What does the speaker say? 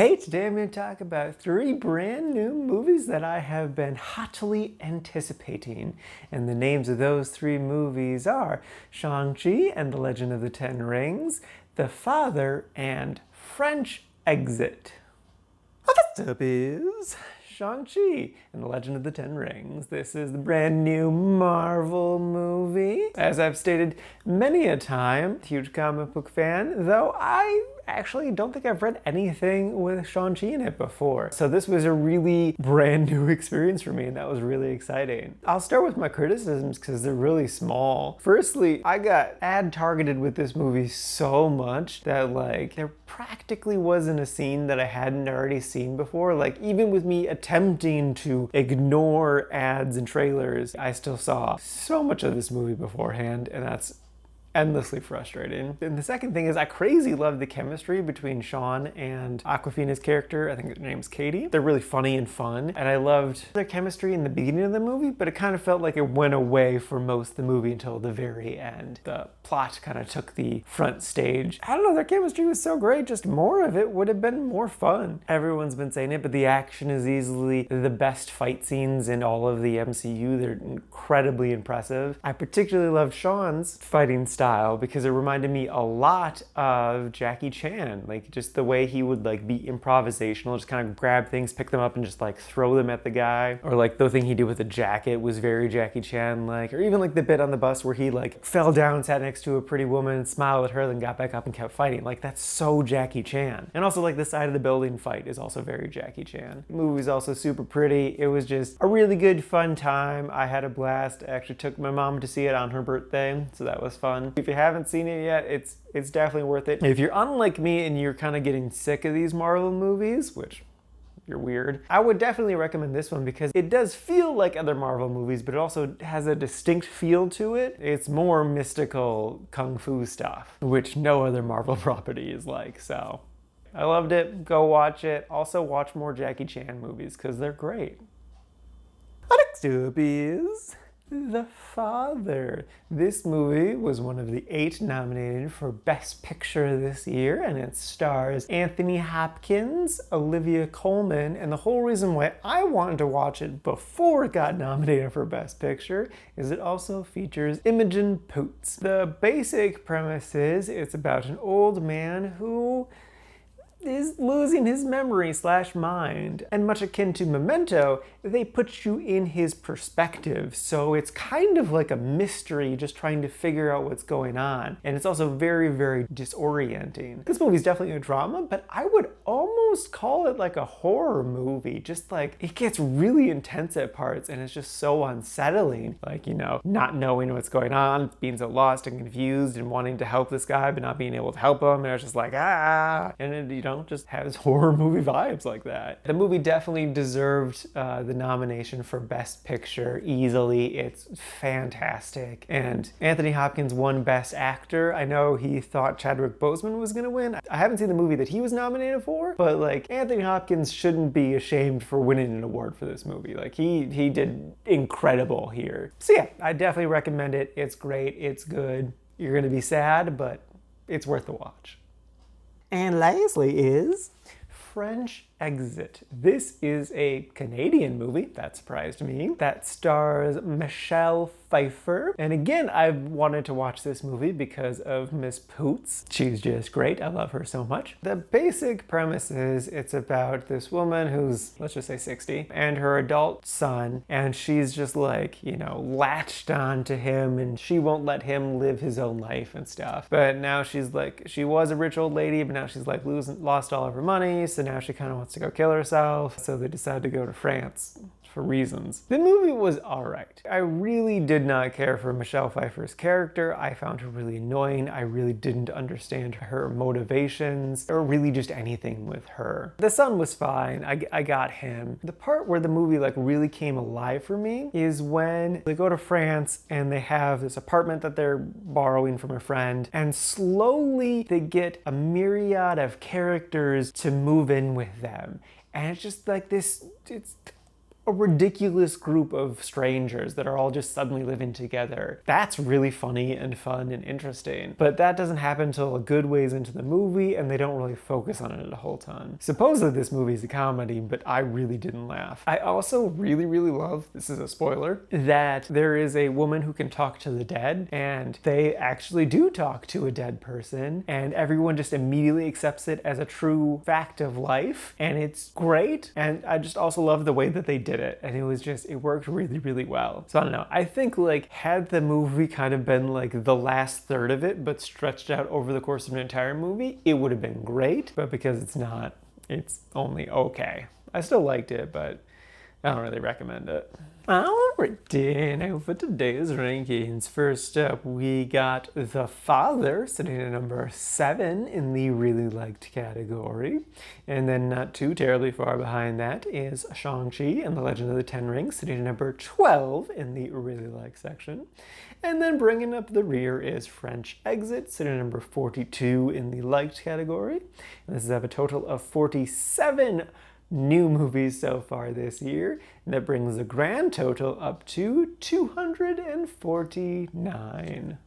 Hey, today I'm going to talk about 3 brand new movies that I have been hotly anticipating. And the names of those 3 movies are Shang-Chi and the Legend of the Ten Rings, The Father, and French Exit. First up is Shang-Chi and the Legend of the Ten Rings. This is the brand new Marvel movie. As I've stated many a time, huge comic book fan, though I actually don't think I've read anything with Shang-Chi in it before. So this was a really brand new experience for me, and that was really exciting. I'll start with my criticisms because they're really small. Firstly, I got ad targeted with this movie so much that there practically wasn't a scene that I hadn't already seen before. Even with me attempting to ignore ads and trailers, I still saw so much of this movie beforehand, and that's endlessly frustrating. And the second thing is I crazy love the chemistry between Sean and Awkwafina's character. I think her name's Katie. They're really funny and fun, and I loved their chemistry in the beginning of the movie, but it kind of felt like it went away for most of the movie until the very end. The plot kind of took the front stage. I don't know, their chemistry was so great, just more of it would have been more fun. Everyone's been saying it, but the action is easily the best fight scenes in all of the MCU. They're incredibly impressive. I particularly loved Sean's fighting style because it reminded me a lot of Jackie Chan. Just the way he would be improvisational, just kind of grab things, pick them up, and just throw them at the guy. Or the thing he did with the jacket was very Jackie Chan or even the bit on the bus where he fell down, sat next to a pretty woman, smiled at her, then got back up and kept fighting. That's so Jackie Chan. And also the side of the building fight is also very Jackie Chan. The movie was also super pretty. It was just a really good fun time. I had a blast. I actually took my mom to see it on her birthday, so that was fun. If you haven't seen it yet, it's definitely worth it. If you're unlike me and you're kind of getting sick of these Marvel movies, which you're weird, I would definitely recommend this one because it does feel like other Marvel movies, but it also has a distinct feel to it. It's more mystical kung fu stuff, which no other Marvel property is like, so I loved it. Go watch it. Also watch more Jackie Chan movies because they're great. Next up is The Father. This movie was one of the 8 nominated for Best Picture this year, and it stars Anthony Hopkins, Olivia Colman, and the whole reason why I wanted to watch it before it got nominated for Best Picture is it also features Imogen Poots. The basic premise is it's about an old man who is losing his memory / mind. And much akin to Memento, they put you in his perspective. So it's kind of like a mystery, just trying to figure out what's going on. And it's also very, very disorienting. This movie's definitely a drama, but I would almost call it a horror movie. Just it gets really intense at parts, and it's just so unsettling. Not knowing what's going on, being so lost and confused and wanting to help this guy, but not being able to help him. And it's just and it, just has horror movie vibes like that. The movie definitely deserved the nomination for Best Picture easily. It's fantastic. And Anthony Hopkins won Best Actor. I know he thought Chadwick Boseman was gonna win. I haven't seen the movie that he was nominated for, but Anthony Hopkins shouldn't be ashamed for winning an award for this movie. He did incredible here. So yeah, I definitely recommend it. It's great, it's good. You're gonna be sad, but it's worth the watch. And lastly is French Exit. This is a Canadian movie, that surprised me, that stars Michelle Pfeiffer. And again, I've wanted to watch this movie because of Miss Poots. She's just great. I love her so much. The basic premise is it's about this woman who's, let's just say 60, and her adult son, and she's just latched on to him, and she won't let him live his own life and stuff. But now she's she was a rich old lady, but now she's lost all of her money, so now she kind of wants to go kill herself. So they decide to go to France for reasons. The movie was alright. I really did not care for Michelle Pfeiffer's character. I found her really annoying. I really didn't understand her motivations or really just anything with her. The son was fine. I got him. The part where the movie really came alive for me is when they go to France and they have this apartment that they're borrowing from a friend, and slowly they get a myriad of characters to move in with them. And it's just it's a ridiculous group of strangers that are all just suddenly living together. That's really funny and fun and interesting. But that doesn't happen until a good ways into the movie, and they don't really focus on it a whole ton. Supposedly this movie is a comedy, but I really didn't laugh. I also really love, this is a spoiler, that there is a woman who can talk to the dead, and they actually do talk to a dead person, and everyone just immediately accepts it as a true fact of life, and it's great. And I just also love the way that they did it, and it worked really well. So I don't know, I think like had the movie kind of been like the last third of it but stretched out over the course of an entire movie, it would have been great. But because it's not, it's only okay. I still liked it, but I don't really recommend it. Alrighty, now for today's rankings. First up, we got The Father, sitting at number 7 in the really liked category. And then not too terribly far behind that is Shang-Chi and the Legend of the Ten Rings, sitting at number 12 in the really liked section. And then bringing up the rear is French Exit, sitting at number 42 in the liked category. And this is have a total of 47 new movies so far this year, and that brings the grand total up to 249.